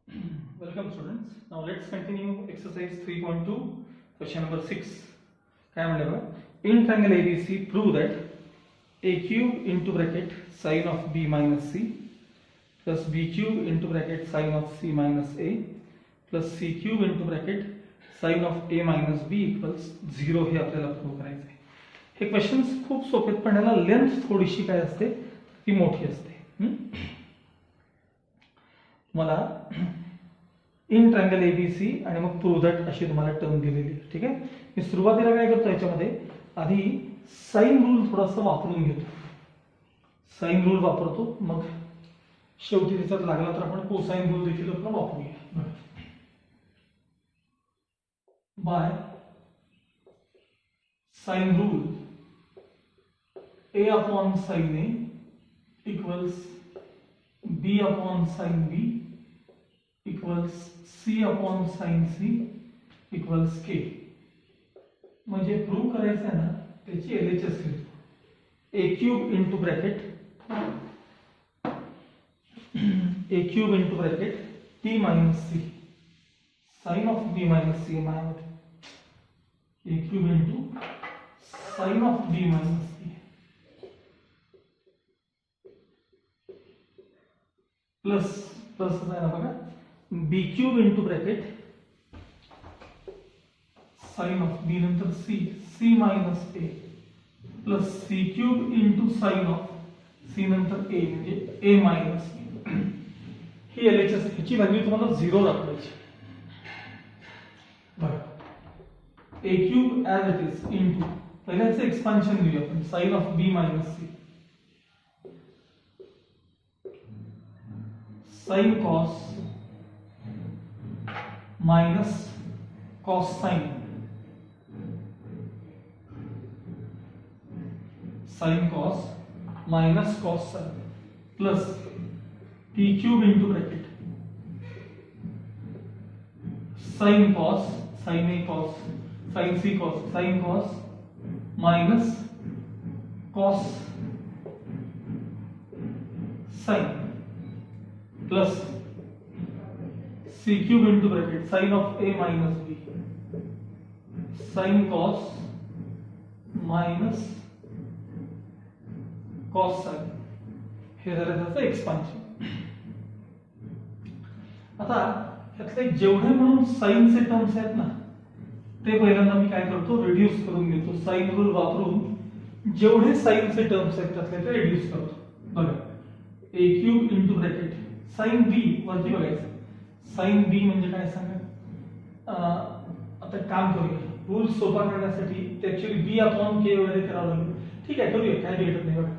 Welcome students. Now let's continue exercise 3.2, question number 6. काय म्हणलं बघा, in triangle ABC prove that a cube into bracket sine of b minus c plus b cube into bracket sine of c minus a plus c cube into bracket sine of a minus b equals 0 हे आपल्याला prove करायचं आहे. हे questions खूप सोपे आहेत, पण याला लेंथ थोडीशी काय असते ती मोठी असते. मला इन ट्रायंगल एबीसी आणि मग प्रूव्ह दॅट अशी तुम्हाला टर्म दिलेली आहे. ठीक आहे, मी सुरुवातीला काय करतो, याच्यामध्ये आधी साइन रूल थोडासा वापरून घेतो. साइन रूल वापरतो, मग शेवटी त्याच्यात लागला तर आपण कोसाइन रूल देखील आपण वापरूया. By sine rule a upon sine a equals b upon sine b equals c upon sine c equals k. म्हणजे प्रूव्ह करायचं आहे ना, त्याची LHS घेतो. a cube into bracket t minus c sine of b minus c मायामध्ये a cube into sine of b minus c plus आहे ना बघा, B cube into bracket sine of B नंतर C minus A plus C cube into sine of C नंतर A म्हणजे A minus B. ही LHS, ह्याची value तुम्हाला 0 दाखवायची. बघा, A cube as it is into पहिल्याचं एक्सपान्शन घेऊया आपण, sine of B minus C sine cos minus cos sine sine cos minus cos sine plus T cube into bracket sine cos sine A cos sine C cos sine cos minus cos sine plus c cube into bracket sine of a minus b sign cos minus cos sign. हे झालं त्याचं expansion. आता ह्यातले जेवढे म्हणून साइनचे terms आहेत ना, ते पहिल्यांदा मी काय करतो, रिड्यूस करून घेतो. साइन रूल वापरून जेवढे साइनचे टर्म्स आहेत त्यातले ते रिड्यूस करतो. बघा, a cube into bracket sine b वरती बघायचं. साइन बी म्हणजे काय सांगा, आता काम करूया. रूल सोपा करण्यासाठी ऍक्च्युअली बी अपॉन के वगैरे करावं लागेल. ठीक आहे, करूया, काय भेटत नाही. बघा,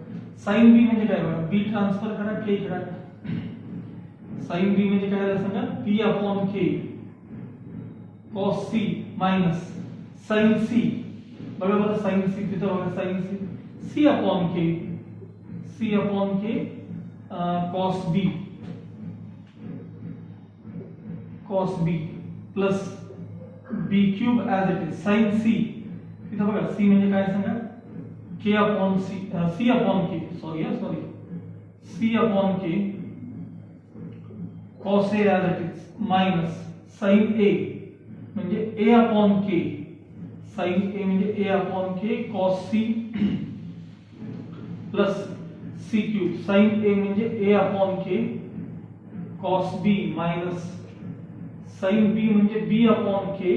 साइन बी म्हणजे काय, बघा, बी ट्रान्सफर करा, के करा. साइन बी म्हणजे काय झालं सांगा, B upon K cos C minus sine C. बघा बरं, साइन सी तिथं बघा, sine C C upon K cos B plus B cube as it is sine C. तिथं बघा, सी म्हणजे काय सांगा, K upon C C upon K C upon K cos A as it is minus sine A म्हणजे A upon K sine A म्हणजे A upon K cos C plus C cube sign A म्हणजे A upon K cos B minus sine B म्हणजे बी upon के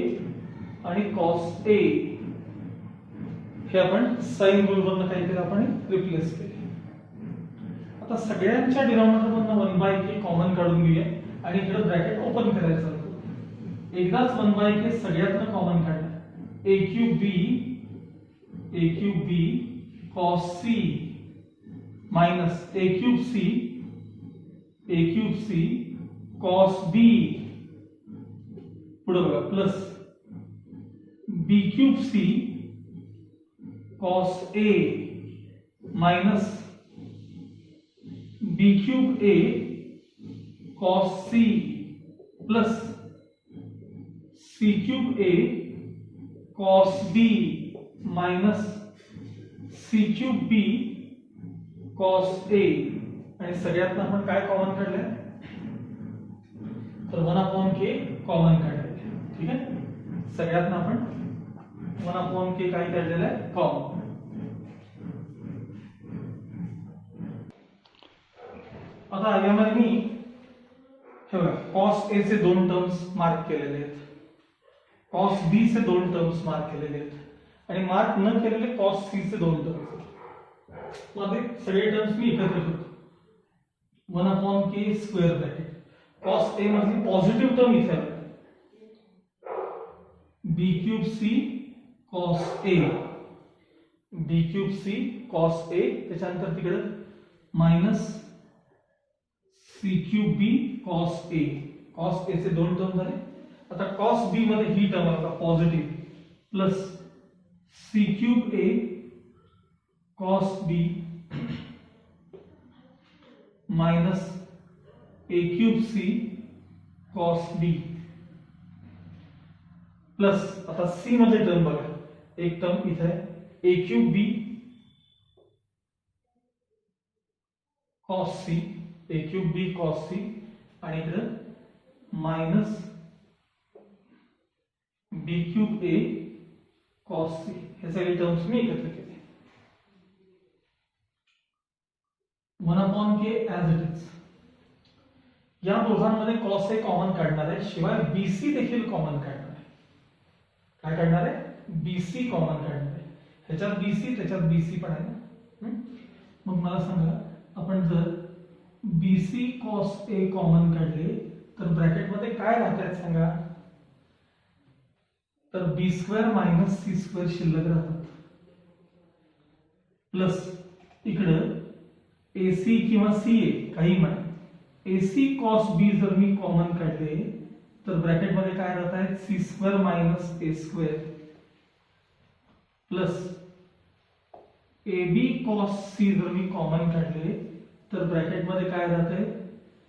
आणि cos A. हे आपण sine rule वरनं काय केलं, आपण रिप्लेस केले. आता सगळ्यांच्या डिनॉमिनेटर मधनं 1/k कॉमन काढून घेऊया आणि इकडे ब्रॅकेट ओपन करायचं. एकदाच 1/k सगळ्यातनं कॉमन काढलं. a cube b cos c minus a cube c cos b पुढे बघा plus b cube c cos a minus b cube a cos c plus c cube a cos b minus c cube b cos a. आणि सगळ्यात आपण काय common काढलंय, तर 1/k common काढायचे. ठीक आहे, सगळ्यातनं आपण 1/k काय काढलेलं आहे, कॉमन. आता यामध्ये मी हे बघा कॉस ए चे 2 टर्म्स मार्क केलेले आहेत, कॉस बी चे 2 टर्म्स मार्क केलेले आहेत आणि मार्क न केलेले कॉस सी चे 2 टर्म्स आहेत. मध्ये सगळे टर्म्स मी एकत्र करतो. 1/k square bracket cos A मधली पॉझिटिव्ह टर्म इथे आहे, बी cube C cos A, B cube C cos A, त्याच्यानंतर तिकडे minus C cube B cos A. Cos ए चे 2 टर्म झाले. आता कॉस बी मध्ये ही टर्म आता पॉझिटिव्ह प्लस सी क्यूब ए कॉस बी माइनस ए cube C cos B plus आता सी मध्ये term बघा, एक टर्म इथे आहे ए क्यूब बी कॉस सी, ए क्यूब बी कॉस सी आणि इकडे माइनस बी क्यूब ए कॉस सी. हे सगळे टर्म्स मी एकत्र केले. 1/k as it is. या दोघांमध्ये कॉस ए कॉमन काढणार आहे, शिवाय बीसी देखील कॉमन काढणार आहे. काय काढणार आहे, बीसी कॉमन काढणार आहे. ह्याच्यात बीसी त्याच्यात बीसी पण आहे ना. मग मला सांगा, आपण जर बीसी कॉस ए कॉमन काढले तर ब्रॅकेट मध्ये काय राहतात सांगा, तर बी स्क्वेअर मायनस सी स्क्वेअर शिल्लक राहतात, प्लस इकडं एसी किंवा सी ए काही म्हणा, एसी कॉस बी जर मी कॉमन काढले तर ब्रॅकेट मध्ये काय राहत आहेत, C square minus A square plus A B cos C जर मी कॉमन काढले तर ब्रॅकेट मध्ये काय राहते,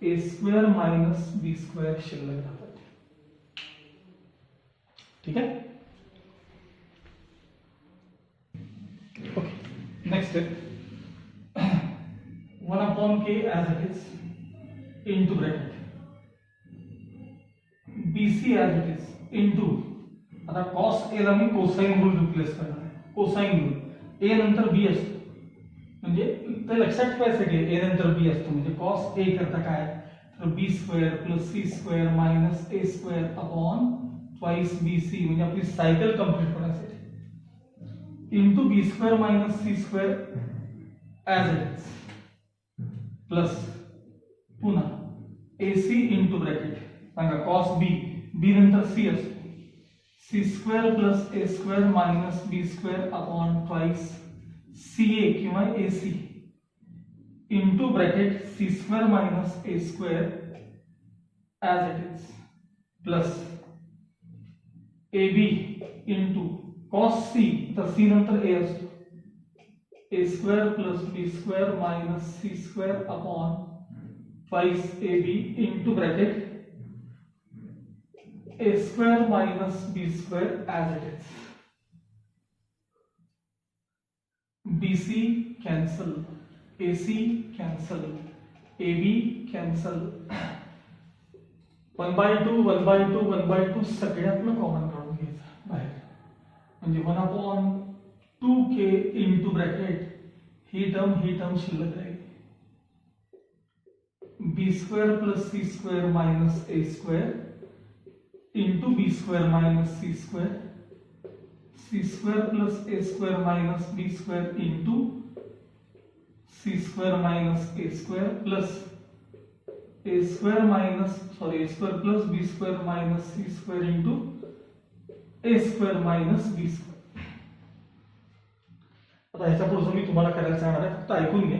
A square minus B square शिल्लक राहतात. ठीक आहे, okay. Next step, 1/k as it is into bracket bc as it is into, आता cos a ला मी कोसाइन रूल रिप्लेस करणार आहे. कोसाइन रूल a नंतर b असतो, म्हणजे ते लक्षात ठेवायसाठी a नंतर b असतो, म्हणजे cos a करता काय, तर b square plus c square minus a square upon twice bc, म्हणजे आपली सायकल कंप्लीट होण्यासाठी into b square minus c square as it is plus पुन्हा ac इंटू ब्रॅकेट सांगा cos b, b नंतर c असतो, c square plus a square minus b square upon twice ca किंवा ac into bracket c square minus a square as it is plus ab into cos c, तर c नंतर a असतो, a square plus b square minus c square upon twice ab into bracket a square minus b square as it is. bc cancel, ac cancel, ab cancel, 1/2 1/2 1/2 सगळ्यातनं common काढून घ्यायचं बाहेर, म्हणजे 1/2k into bracket ही term शिल्लक राहील, B square plus C square minus A square into B square minus C square, C square plus A square minus B square into C square minus A square plus A square plus B square minus C square into A square minus B square. आता ह्याच्या पुढचं मी तुम्हाला करायला सांगणार आहे, फक्त ऐकून घे.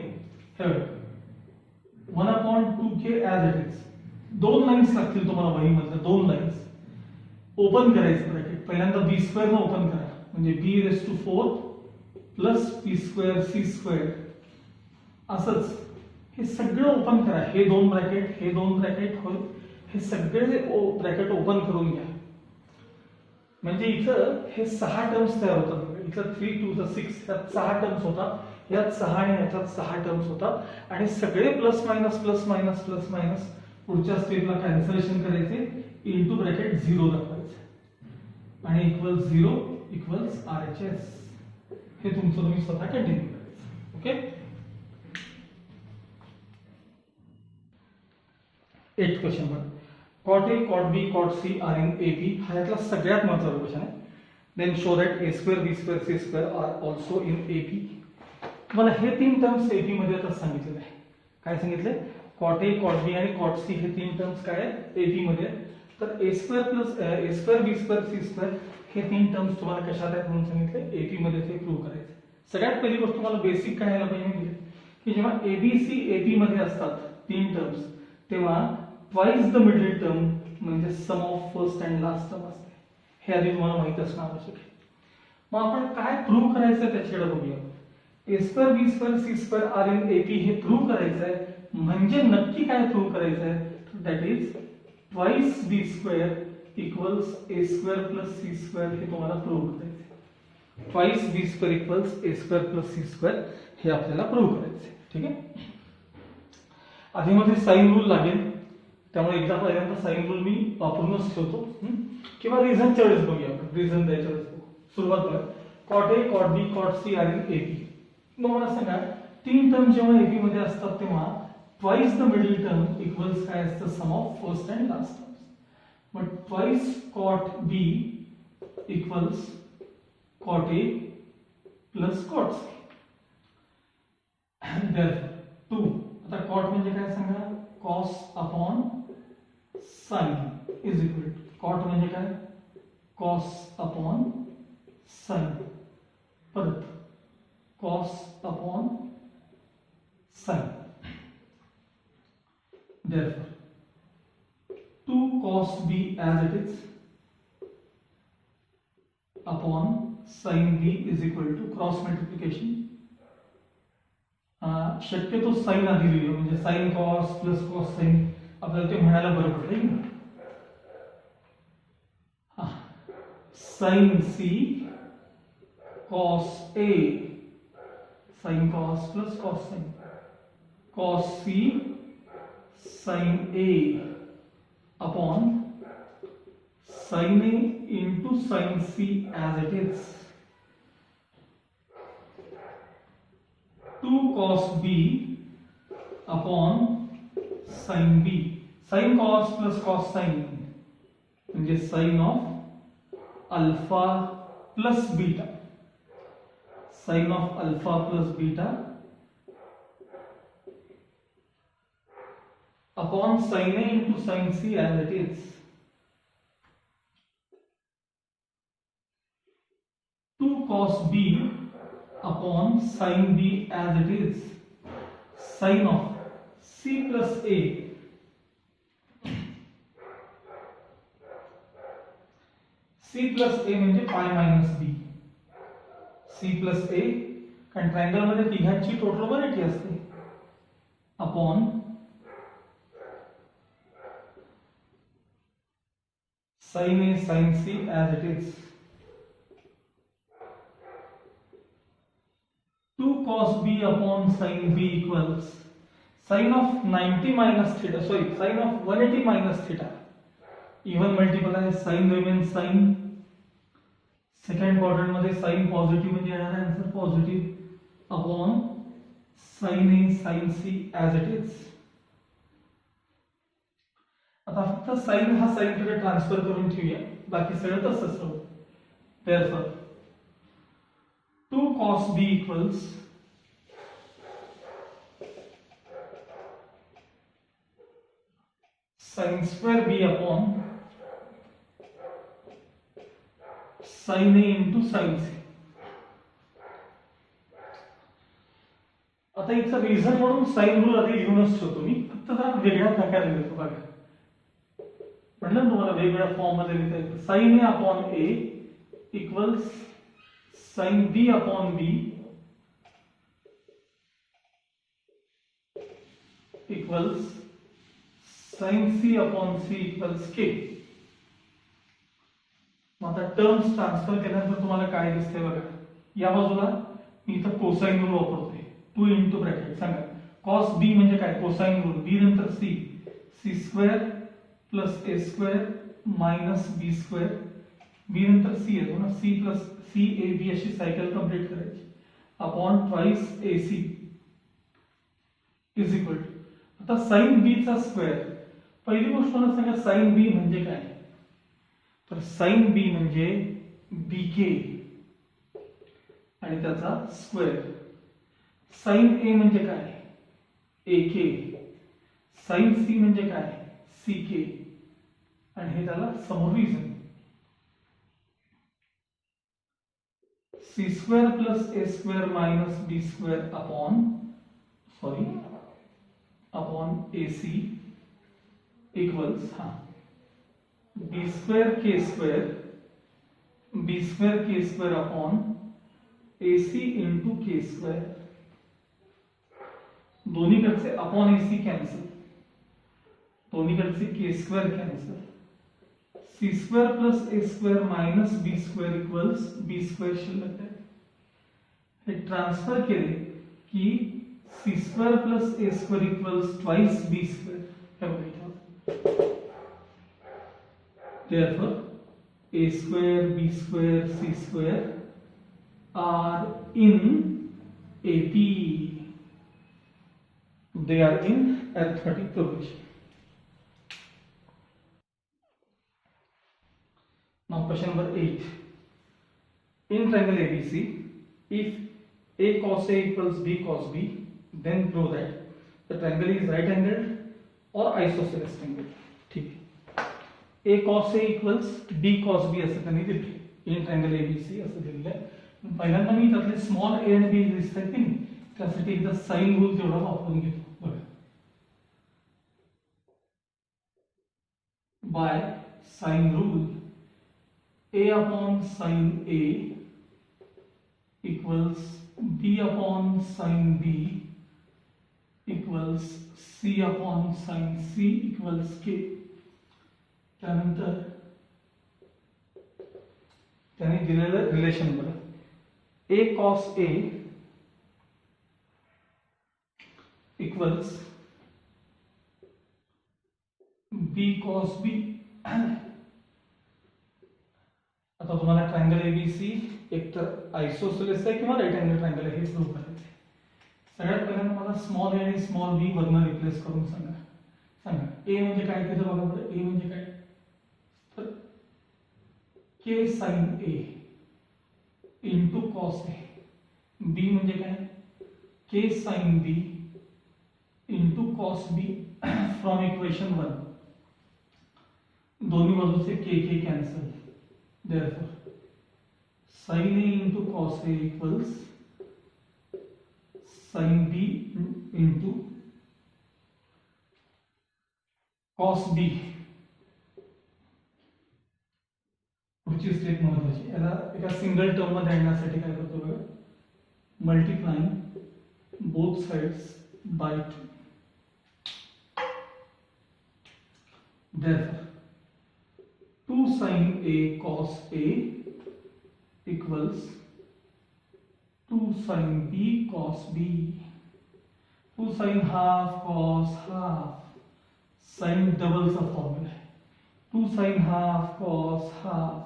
हे 1/2k as it is. 2 lines लागतील तुम्हाला वहीमधल्या, 2 लाईन्स ओपन करायचं ब्रॅकेट. पहिल्यांदा बी स्क्वेअर न ओपन करा, म्हणजे B raise to 4 plus B square C square. असंच हे सगळं ओपन करा, हे 2 ब्रॅकेट, हे 2 ब्रॅकेट, हे सगळे ब्रॅकेट ओपन करून घ्या. म्हणजे इथं हे 6 टर्म्स तयार होतात. इथं 3 2 6, यात 6 टर्म्स होतात, यात 6 आणि याच्यात 6 टर्म्स होतात, आणि सगळे plus minus plus minus plus minus पुढच्या स्टेपला कॅन्सलेशन करायचे, इंटू ब्रॅकेट 0 दाखवायचं आणि इक्वल्स 0 इक्वल्स RHS. हे तुमचं तुम्ही स्वतः कंटिन्यू करायचं. ओके. 8th क्वेश्चन पण cot A, cot B, cot C are in AP. हा यातला सगळ्यात महत्त्वाचा क्वेश्चन आहे. Then show that A square B square C square are also in AP. तुम्हाला हे तीन टर्म्स AP मध्ये आता सांगितलेले आहे. काय सांगितले? cot A, cot B आणि cot C हे तीन टर्म्स काय आहेत AP मध्ये. तर A square plus A square B square C square हे तीन टर्म्स तुम्हाला कशात आहेत म्हणून सांगितले, AP मध्ये ते प्रूव्ह करायचे. सगळ्यात पहिली गोष्ट तुम्हाला बेसिक काय यायला पाहिजे की जेव्हा ABC AP मध्ये असतात तीन टर्म्स तेव्हा ट्वाइस द मिडल टर्म म्हणजे sum of first and last term असते. हे आधी तुम्हाला माहित असणं आवश्यक आहे. मग आपण काय प्रूव्ह करायचं त्याच्याकडे बघूया. A square B square C square are in AP हे प्रूव्ह करायचं आहे. म्हणजे नक्की काय प्रूव्ह करायचं आहे? That is twice B square equals A square plus C square हे तुम्हाला प्रूव्ह करायचं आहे. Twice B square equals A square plus C square हे आपल्याला प्रूव्ह करायचं आहे. ठीक आहे. आधी मध्ये साइन रूल लागेल, त्यामुळे एकदा पहिल्यांदा साइन रूल मी वापरूनच ठेवतो किंवा रिझनच्या वेळेस बघूया आपण. रिझन द्यायच्या वेळेस बघू. सुरुवात करूया. cot A, cot B, cot C are in AP. मग मला सांगा तीन टर्म जेव्हा AP मध्ये असतात तेव्हा twice the middle term equals काय असतं? Sum of first and last terms. मग twice cot B equals cot A plus cot C. Therefore 2 आता cot म्हणजे काय सांगा? cos upon sin is equal to cot म्हणजे काय? cos upon sin. परत cos upon sin. Therefore 2 cos B as it is upon sin B is equal to cross multiplication. शक्यतो sine आधी लिहूया म्हणजे sine cos plus cos sine आपल्याला ते म्हणायला बरं पडेल. Sine C cos A sin cos plus cos sin cos C sin A upon sin A into sin C as it is. 2 cos B upon sin B. sin cos plus cos sin म्हणजे sin of alpha plus beta. sin of alpha plus beta upon sin A into sin C as it is. 2 cos B upon sin B as it is. Sin of C plus A C plus A म्हणजे pi minus B. C plus A कारण triangle मध्ये तिघांची total 180 असते upon sin A sin C as it is. 2 cos B upon sin B equals sin of 90 minus theta, sorry, sin of 180 minus theta. Even multiple आहे, sin remains sin. Second quadrant मध्ये sin positive म्हणजे येणार आहे answer positive upon sin A sin C as it is. आता फक्त sin हा sin कडे transfer करून ठेवूया, बाकी सगळं तसंच राहू. Therefore 2 cos B equals sin square B upon sin A into sin C. आता इथं रिझन म्हणून साइन रूल आधी लिहूनच ठेवतो मी, फक्त जरा वेगळ्या प्रकारे लिहितो बघा. म्हणलं तुम्हाला वेगवेगळ्या फॉर्म मध्ये लिहिता येतं. sin A upon A equals sin B upon B equals sin C upon C equals K. मग आता टर्म्स ट्रान्सफर केल्यानंतर तुम्हाला काय दिसतंय बघा. या बाजूला मी इथं कोसाइन रूल वापरतोय. 2 इंटू ब्रॅकेट सांगा cos B म्हणजे काय? Cosine rule. B नंतर C C square plus A square minus B square, B नंतर सी येतो ना, C plus C A B अशी सायकल कंप्लीट करायची, upon twice A C is equal to, आता साइन बी चा स्क्वेअर. पहिली गोष्ट मला सांगा साइन बी म्हणजे काय, तर साइन बी म्हणजे बी के आणि त्याचा स्क्वेअर. साइन ए म्हणजे काय, ए के. साइन सी म्हणजे काय, सी के, आणि हे त्याला समोर reason. C square plus A square minus B square upon A C equals B square K square upon A C into K square. दोन्हीकडचे अपॉन ए सी कॅन्सल, दोन्हीकडचे K square cancel. C square plus A square minus B square equals B square शिल्लक आहे. हे transfer केले की C square plus A square equals twice B square. हे बघा, therefore a square, b square, c square are in AP. They are in arithmetic progression. Now question number 8. In triangle ABC, if a cos A equals b cos B, then prove that the triangle is right angled or isosceles triangle. ठीक है. ए cos A equals B cos बी असं त्यांनी दिले, in triangle ABC असं दिलेलं आहे. पहिल्यांदा मी त्यातले स्मॉल ए आणि बी दिसत आहेत की नाही, त्यासाठी एकदा साइन रूल तेवढा वापरून घेतो. बघा, by sine rule A upon sine A equals B upon sine B equals C upon sine C equals K. त्यानंतर त्याने दिलेलं रिलेशन बघा, A cos A equals B cos B. आता तुम्हाला ट्रायंगल एबीसी एकतर आयसोसेलेस आहे किंवा राईट अँगल ट्रायंगल आहे हे प्रूव्ह करायचं आहे. सगळ्यात पहिल्यांदा मला स्मॉल ए आणि स्मॉल बी वरनं रिप्लेस करून सांगा. ए म्हणजे काय तिथं बघा बरं, ए म्हणजे काय, तर k sine A into cos A. B म्हणजे काय, k sine B into cos B from equation 1. दोन्ही बाजूचे k cancel. Therefore sine A into cos A equals sine B into cos B. पुढची स्टेप महत्वाची, याला एका सिंगल टर्म मध्ये आणण्यासाठी काय करतो बघा, multiplying both sides by 2. Therefore 2 sin A cos A equals 2 sin B cos B. 2 sin half cos half. Sin doubles of formula. 2 sin half cos half.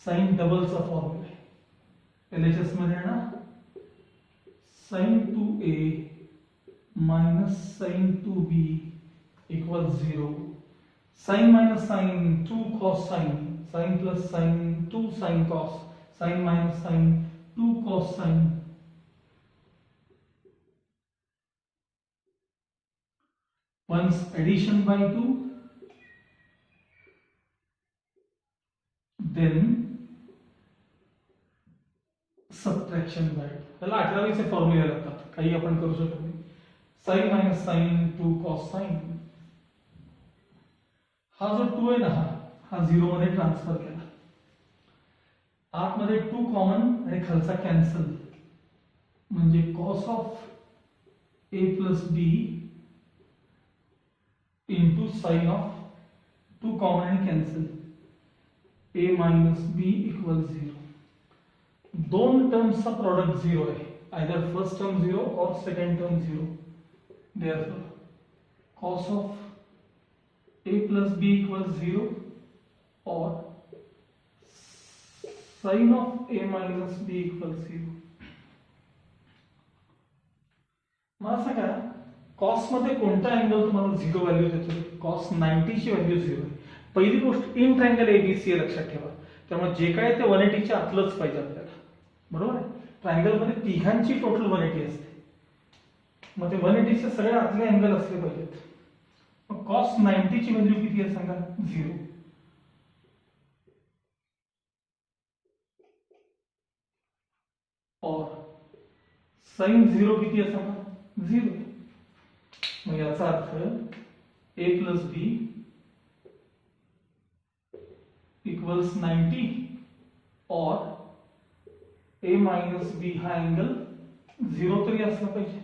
Sin doubles of formula. LHS मध्ये ना sin 2A minus sin 2B equals 0. Sin minus sin 2 cos sin. Sin plus sin 2 sin cos. Sin minus sin 2 cos sin. Once addition by 2, then subtraction by 2. त्याला 11वीचे formula लागतात, काही आपण करू शकत नाही. sin minus sin 2 cos sin. हा जो 2 आहे ना, हा 0 मध्ये ट्रान्सफर केला. आतमध्ये 2 कॉमन आणि खालचा कॅन्सल, म्हणजे cos of a plus b into sine of 2 common आणि cancel a minus b equal 0. दोन टर्म्सचा प्रोडक्ट 0 आहे, आयदर फर्स्ट टर्म 0 और second term 0. Therefore cos of a plus b equals 0 or sin of a minus b equals 0. मला सांगा cos मध्ये कोणता angle तुम्हाला 0 value देतो? कॉस 90 ची व्हॅल्यू 0 आहे. पहिली गोष्ट इन ट्रायंगल एबीसी लक्षात ठेवा. त्यामुळे जे काय ते 180 च्या आतलंच पाहिजे आपल्याला, बरोबर आहे. ट्रायंगल मध्ये तिघांची टोटल 180 असते, मग ते 180 चे सगळे आतले अँगल असले पाहिजेत. मग कॉस 90 ची व्हॅल्यू किती आहे सांगा? 0. और साइन 0 किती आहे सांगा? 0. मग याचा अर्थ a प्लस बी इक्वल्स 90 और a मायनस बी हा अँगल 0 तरी असला पाहिजे.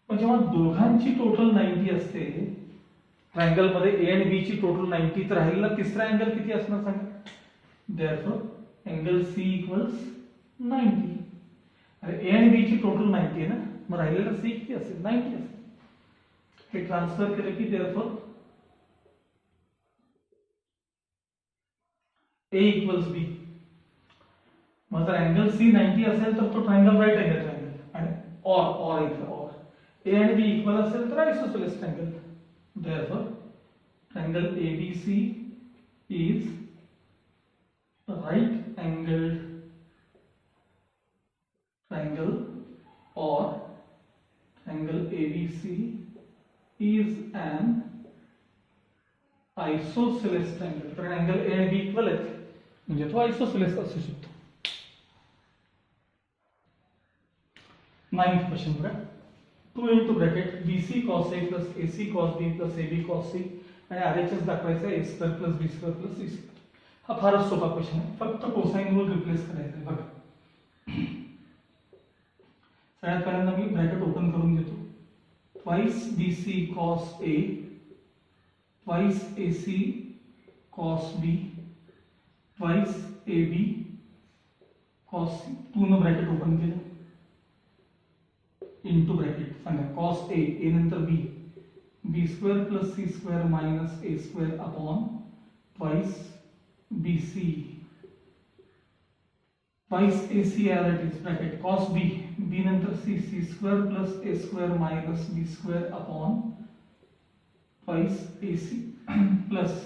पण जेव्हा दोघांची टोटल 90 असते, ट्रायंगल मध्ये a आणि b ची टोटल 90, तर राहिलेला तिसरा अँगल किती असणार सांगा? Therefore angle c equals 90. अरे a आणि b ची टोटल 90 आहे ना, मग राहिलेला c किती असेल? 90 असेल. हे ट्रान्सफर केले की देयरफॉर a इक्वल्स b. मग जर अँगल c 90 असेल तर तो ट्रायंगल राईट अँगल ट्रायंगल, आणि और इथं और a आणि b इक्वल असेल तर isosceles triangle. Therefore triangle abc is right angled triangle or triangle ABC is an isosceles triangle. तर अँगल A आणि B इक्वल आहेत म्हणजे तो आयसोसेलेस असू शकतो. 9th क्वेश्चन बघा. 2 into bracket BC cos A plus AC cos B plus AB cos C आणि RHS दाखवायचा A square plus B square plus C square. हा फारच सोपा क्वेश्चन आहे, फक्त कोसाइन रूल रिप्लेस करायचा आहे. बघा सगळ्यात पहिल्यांदा मी ब्रॅकेट ओपन करून घेतो. Twice BC cos A twice AC cos B twice AB cos C. पूर्ण ब्रॅकेट ओपन केलं इनटू ब्रॅकेट सांगा cos A नंतर B B square plus C square minus A square upon twice BC twice AC as it is bracket cos B B नंतर C C square plus A square minus B square upon twice AC plus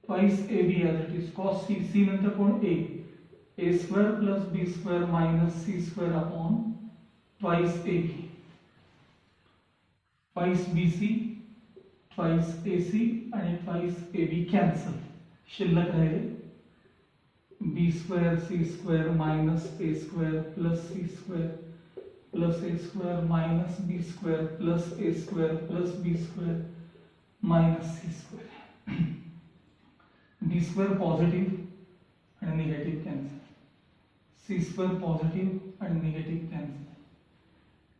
twice AB as it is cos C C नंतर कोण A square plus B square minus C square upon twice AB twice BC twice AC आणि twice AB cancel. शिल्लक राहिले B square C square minus A square plus C square plus A square minus B square plus A square plus B square minus C square. B square positive आणि negative cancel, C square positive आणि negative cancel,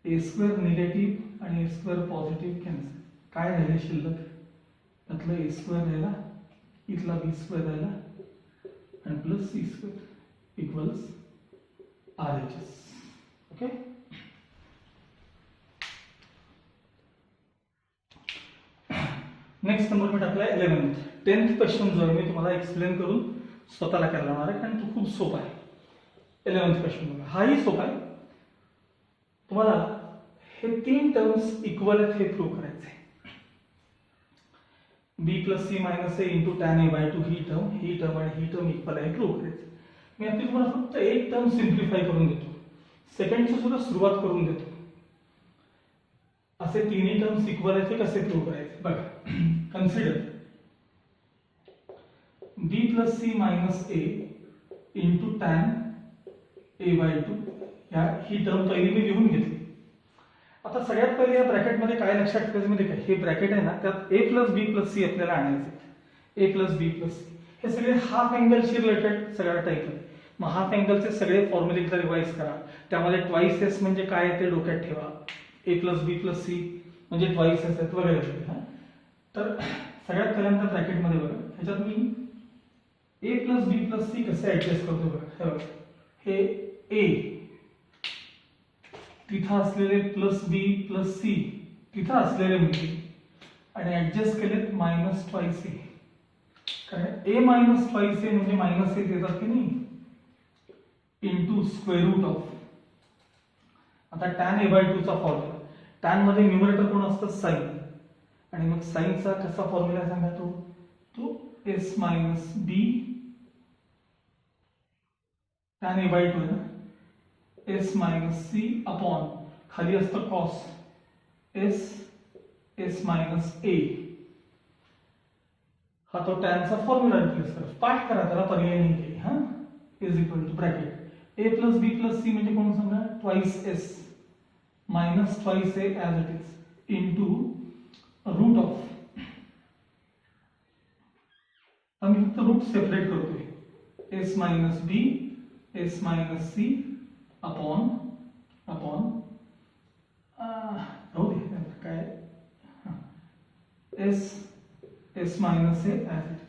A square negative आणि A square positive cancel. काय राहिले शिल्लक? त्यातलं A square राहिला, इथला B square राहिला and plus C square equals RHS. Okay. Next number मी टाकला 11th. 10th क्वेश्चन जो आहे मी तुम्हाला एक्सप्लेन करून स्वतःला करायला लावणार आहे कारण तो खूप सोपा आहे. 11th क्वेश्चन बघा, हाही सोपा आहे. तुम्हाला हे 3 टर्म्स इक्वल आहेत हे प्रूव्ह करायचे आहे. B plus C minus A into tan A by 2 he term आणि ही टर्म इक्वल आहे प्रूव्ह करायचं. मी आता तुम्हाला फक्त एक टर्म सिम्प्लिफाय करून देतो, सेकंडची सुद्धा सुरुवात करून देतो. असे तिन्ही टर्म्स इक्वल आहेत कसे प्रूव्ह करायचे बघा. Consider B plus C minus A into tan A by 2 he term पहिली मी लिहून घेतली. आता सगळ्यात पहिले या ब्रॅकेट मध्ये काय लक्षात ठेवायचं म्हणजे काय, हे ब्रॅकेट आहे ना त्यात A plus B plus C आपल्याला आणायचे. A plus B plus C हे सगळे हाफ अँगलशी रिलेटेड सगळ्या टाईप आहे. मग हाफ अँगलचे सगळे फॉर्म्युले एकदा रिवाइज करा. त्यामध्ये ट्वाइस एस म्हणजे काय ते डोक्यात ठेवा. A plus B plus C म्हणजे ट्वाइस एस आहेत वगैरे. तर सगळ्यात पहिल्यांदा ब्रॅकेट मध्ये बघा, ह्याच्यात मी A plus B plus C कसे ऍडजस्ट करतो बघा. हे A तिथं असलेले प्लस बी प्लस सी तिथं असलेले म्हणजे आणि ऍडजस्ट केलेत मायनस ट्वाईस ए, कारण ए मायनस ट्वाईस ए म्हणजे मायनस ए येतात की नाही, इंटू स्क्वेअर रूट ऑफ, आता tan a/2 चा फॉर्म्युला, tan मध्ये न्यूमरेटर कोण असतं, साइन, आणि मग साइनचा कसा फॉर्म्युला सांगा, तो s मायनस बी tan a/2 आहे ना, s मायनस सी अपॉन खाली असतं कॉस s मायनस ए, हा तो टॅनचा फॉर्म्युला रिप्लेस करा, पाठ करा, त्याला पर्याय नाही काही, हा, is equal to bracket a plus B plus C म्हणजे कोण सांगा, twice S minus twice A as it is into root of, आम्ही फक्त रूट सेपरेट करतोय, S minus B S minus C upon राहू दे काय, S minus A as it is,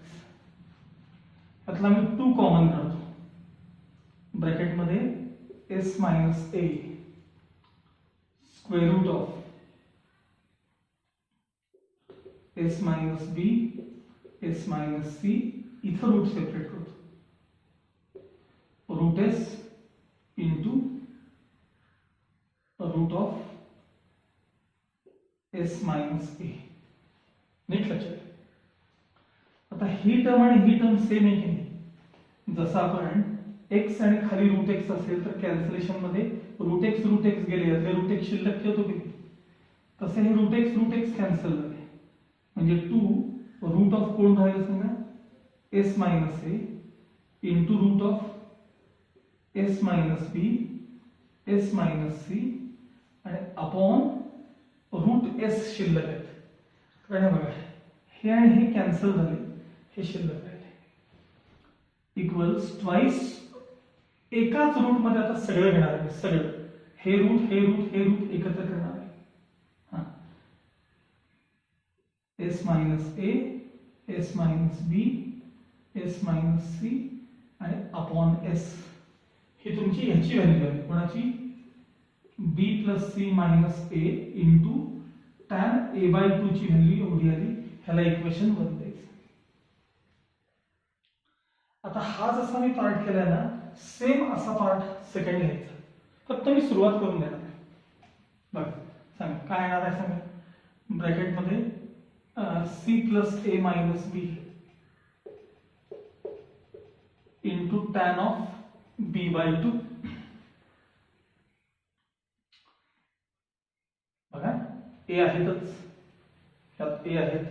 यातला मी 2 कॉमन काढतो, ब्रॅकेटमध्ये S minus A square root of S minus B S minus C, इथं रूट सेपरेट करतो, route S into root of S minus A, नीट लक्षात. आता ही टर्म आणि ही टर्म सेम आहे की नाही, जसं आपण x आणि खाली रूट एक्स असेल तर कॅन्सलेशन मध्ये रूट एक्स गेले, यातले रूट एक्स शिल्लक ठेवतो की नाही, तसे हे रूट एक्स कॅन्सल झाले, म्हणजे 2 रूट ऑफ कोण राहिलं सांगा, S minus A into root of S minus B S minus C आणि अपॉन रूट एस शिल्लक आहेत, कारण बघा हे आणि हे कॅन्सल झाले, हे शिल्लक राहिले, इक्वल्स ट्वाइस, एकाच रूट मध्ये आता सगळं घेणार आहे, सगळं हे रूट एकत्र करणार आहे, हा, S minus A S minus B S minus C आणि अपॉन एस, ही तुमची ह्याची व्हॅल्यू आहे, कोणाची, B plus C minus A into tan a/2 ची व्हॅल्यू एवढी आली, ह्याला इक्वेशन 1 द्यायचं. आता हा जसा मी पार्ट केलाय ना, सेम असा पार्ट सेकंड लिहायचा, फक्त मी सुरुवात करून देणार आहे. बघा सांगा काय येणार आहे सांगा, ब्रॅकेटमध्ये C plus A minus B into tan of b/2, बघा ए आहेतच, त्यात ए आहेत,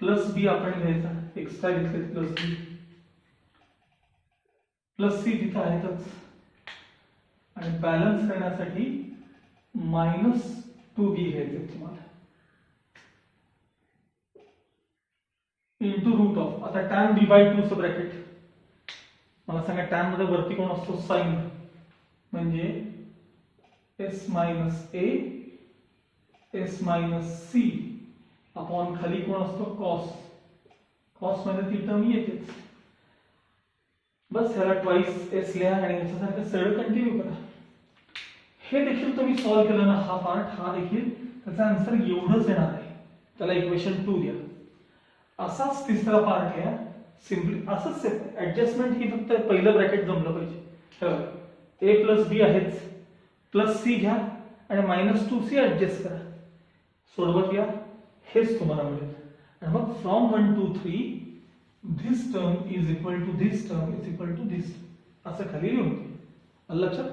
प्लस बी आपण घ्यायचा, एक्स्ट्रा घेतले प्लस बी, प्लस सी तिथं आहेतच, आणि बॅलन्स करण्यासाठी -2b घ्यायचे तुम्हाला, इंटू रूट ऑफ, आता टॅन b/2 चं ब्रॅकेट, मला सांगा टॅन मध्ये वरती कोण असतो, साइन, म्हणजे S minus A S minus C upon खाली कोण असतो, कॉस मध्ये ती टर्म येतेच, बस ह्याला ट्वाइस एस लिहा आणि याच्यासारखं सरळ कंटिन्यू करा. हे देखील तुम्ही सॉल्व्ह केलं ना, हा पार्ट, हा देखील त्याचा आन्सर एवढंच येणार आहे, त्याला इक्वेशन 2 द्या. असाच तिसरा पार्ट घ्या, सिम्पली असंच ऍडजस्टमेंट ही फक्त पहिलं ब्रॅकेट जमलं पाहिजे, ए प्लस बी आहेच, प्लस सी घ्या आणि -2c ऍडजस्ट करा, सोडवत या, हेच तुम्हाला मिळेल, आणि मग from 1 to 3 this term is equal to this term is equal to this, असं खाली लिहून घ्या, लक्षात.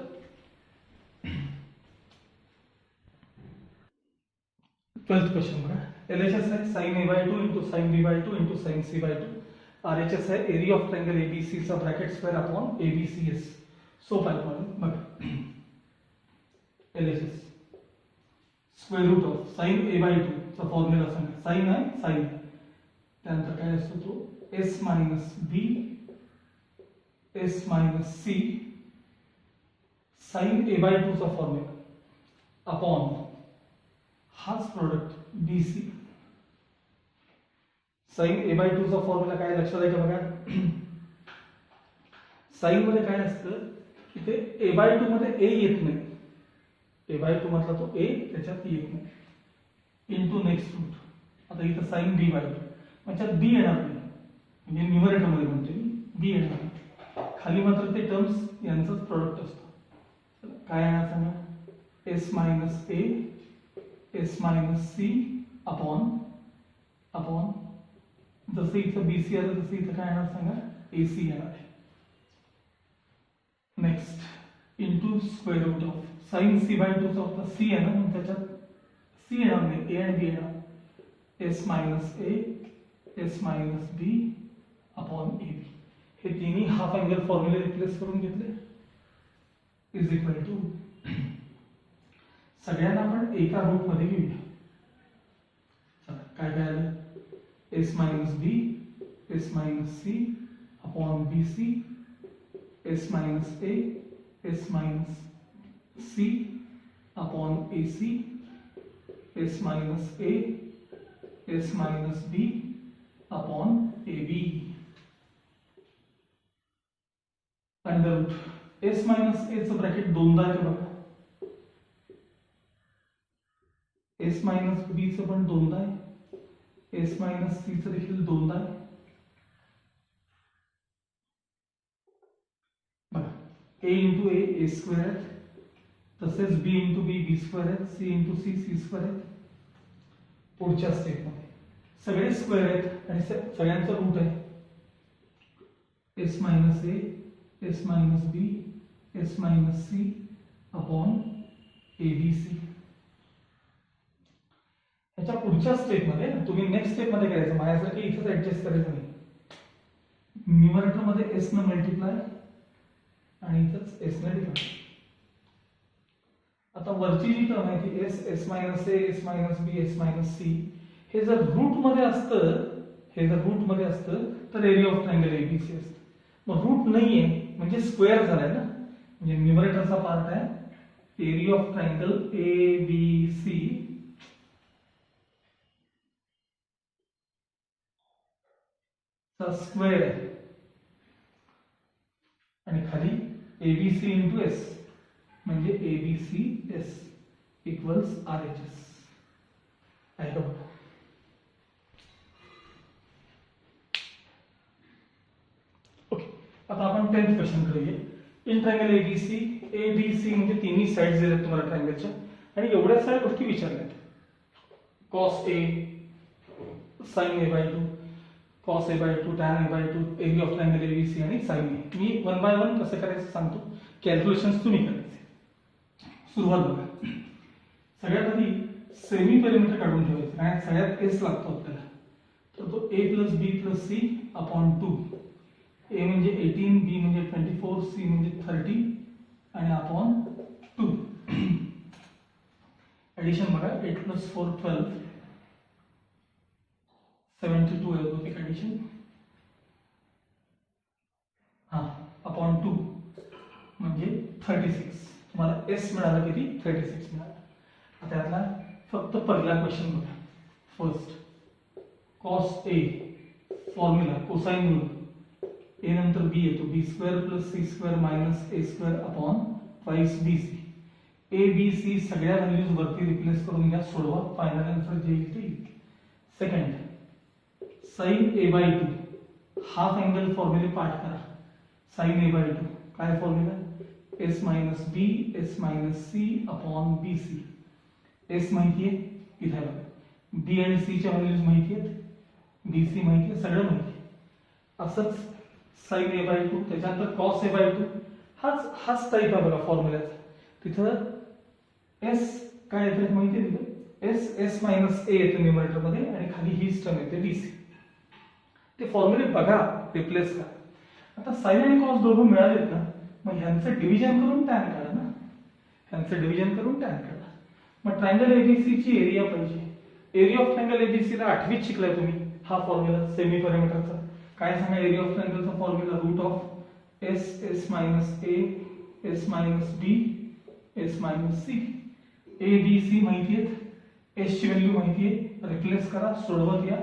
ट्वेल्थ क्वेश्चन बघा, LHS आहे sin a/2 into sin b/2 into sin c/2, RHS आहे एरिया ऑफ ट्रायंगल ABC चा ब्रॅकेट स्क्वेअर अपॉन ABCS, सोपा आहे प्रॉब्लेम. बघा LHS square root of sin a/2 चा फॉर्म्युला सांगा, साइन आहे साइन, त्यानंतर काय असतो तो S minus B S minus C sine a/2 चा फॉर्म्युला अपॉन हाच प्रोडक्ट BC, साइन a/2 चा फॉर्म्युला काय लक्षात आहे का बघा, साइन मध्ये काय असतं की ते a/2 मध्ये a येत नाही, a/2 मधला तो a त्याच्यात येत नाही, इंटू नेक्स्ट रूट. आता इथं साईन बी बाय टू म्हणजे बी येणार नाही, म्हणजे न्यूमरेटर मध्ये म्हणते मी बी येणार नाही. खाली मात्र ते टर्म्स यांचंच प्रोडक्ट असतं. काय येणार सांगा, S minus A S minus C upon upon जसं इथं बीसी आलं तसं इथं काय येणार सांगा, एसी येणार आहे. Next into square root of sine C by टूचा होता सी आहे ना, मग त्याच्यात सी येणार नाही, ए आणि बी येणार. S minus A S minus B upon A B. हे तिन्ही हाफ अँगल फॉर्म्युले रिप्लेस करून घेतले इज इक्वल टू सगळ्यांना आपण एका रूट मध्ये घेऊया. काय काय आलं, S minus B S minus C upon B C S minus A S minus C upon A C S minus A S minus B upon A B. Under root S minus A चं bracket दोनदा आहे बघा, S minus बी चं पण दोनदा आहे, S minus C चं देखील दोनदा आहे. बघा ए इंटू ए स्क्वेअर आहे, तसेच B into B B square आहे, C into C C square आहे. पुढच्या स्टेपमध्ये सगळे स्क्वेअर आहेत आणि सगळ्यांचा रूट आहे. S minus A S minus B S minus C upon A B C. याच्या पुढच्या स्टेपमध्ये तुम्ही नेक्स्ट स्टेपमध्ये करायचं, माझ्यासारखं इथेच ऍडजस्ट करायचं नाही. न्यूमरेटर मध्ये एस न मल्टिप्लाय आणि इथंच एस न डिवाइड. आता वरची जी टर्म आहे ती S S minus A S minus B S minus C, हे जर रूट मध्ये असतं तर एरिया ऑफ ट्रायंगल एबीसी असतं. मग रूट नाहीये म्हणजे स्क्वेअर झालाय ना, म्हणजे न्यूमरेटरचा पार्ट आहे area of triangle A B C चा स्क्वेअर आहे आणि खाली एबीसी इंटू एस म्हणजे ABC S equals R H S आहे का. ओके, आता आपण 10th क्वेश्चन करूया. इन ट्रायंगल एबीसी म्हणजे तिन्ही साइड्स दिल्यात तुम्हाला ट्रायंगलच्या आणि एवढ्या साऱ्या गोष्टी विचारल्यात. Cos A sine A by two cos A by two tan A by two area of triangle ABC आणि साइन ए. मी वन बाय वन कसं करायचं सांगतो, कॅल्क्युलेशन्स तुम्ही करायचे. सुरुवात बघा, सगळ्यात आधी सेमी पेरिमीटर काढून ठेवायचं आणि सगळ्यात एस लागतो आपल्याला. तर तो ए plus B plus C upon two. ए म्हणजे 18 बी म्हणजे 24 सी म्हणजे 30 आणि अपॉन 2. ऍडिशन बघा 8 प्लस 4 12 72 आहे एक ऍडिशन. हा अपॉन 2 म्हणजे 36. तुम्हाला एस मिळाला किती, 36 मिळाला. आता यातला फक्त पहिला क्वेश्चन बघा. First cos A formula cosine rule A नंतर बी येतो B square plus C square minus A square upon twice B C. A B C सगळ्या व्हॅल्यूज वरती रिप्लेस करून घ्या, सोडवा, फायनल आन्सर जे येईल ते येईल. Second sine A by two half angle फॉर्म्युले पाठ करा. साइन ए बाय टू काय formula, S minus B S minus C upon B C. S माहिती आहे इथे बघा, बी आणि सी च्या व्हॅल्यूज माहिती आहेत, बी सी माहिती आहे, सगळं माहिती आहे. असंच साइन ए बाय टू त्याच्यानंतर कॉस ए बाय टू हाच टाईप आहे बघा फॉर्म्युल्याचा. तिथं एस काय येतं माहिती आहे, तिथं एस एस मायनस ए येतं न्यूमरेटर मध्ये आणि खाली हीच टर्म येते बी सी. ते फॉर्म्युले बघा, रिप्लेस करा. आता साइन आणि कॉस दोघं मिळालेत ना, मग ह्यांचं डिव्हिजन करून टॅन काढा ना, ह्यांचं डिव्हिजन करून टॅन काढा. मग ट्रायंगल एबीसी ची एरिया पाहिजे. एरिया ऑफ ट्रायंगल एबीसी ला 8वीत शिकलाय तुम्ही हा फॉर्म्युला सेमी पेरिमीटरचा. काय सांगा एरिया ऑफ ट्रायंगलचा formula, root of S S minus A S minus B S minus C. A B C माहिती आहेत, एस ची व्हॅल्यू माहिती आहे, रिप्लेस करा, सोडवत या,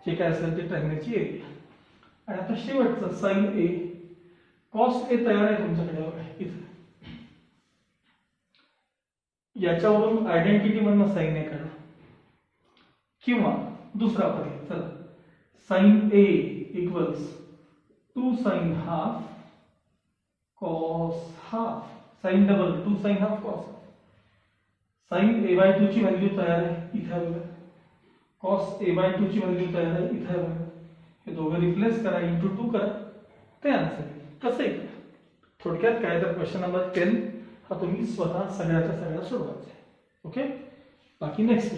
जे काय असेल ते ट्रायंगलची एरिया. आणि आता शेवटचं साइन ए कॉस ए तयार आहे तुमच्याकडे इथं. याच्यावरून आयडेंटिटी मधनं साइन ए काढा. किंवा दुसरा पर्याय चला sine A equals 2 sine half cos half, sine double 2 sine half cos half. Sine A by 2 ची व्हॅल्यू तयार आहे इथे आहे बघा, कॉस ए बाय 2 ची व्हॅल्यू तयार आहे इथे आहे बघा. हे दोघं रिप्लेस करा, इंटू 2 करा, ते आन्सर येईल. कसं आहे थोडक्यात काय तर क्वेश्चन नंबर 10 हा तुम्ही स्वतः सगळ्याच्या सगळ्या सोडवायचा आहे. ओके, बाकी नेक्स्ट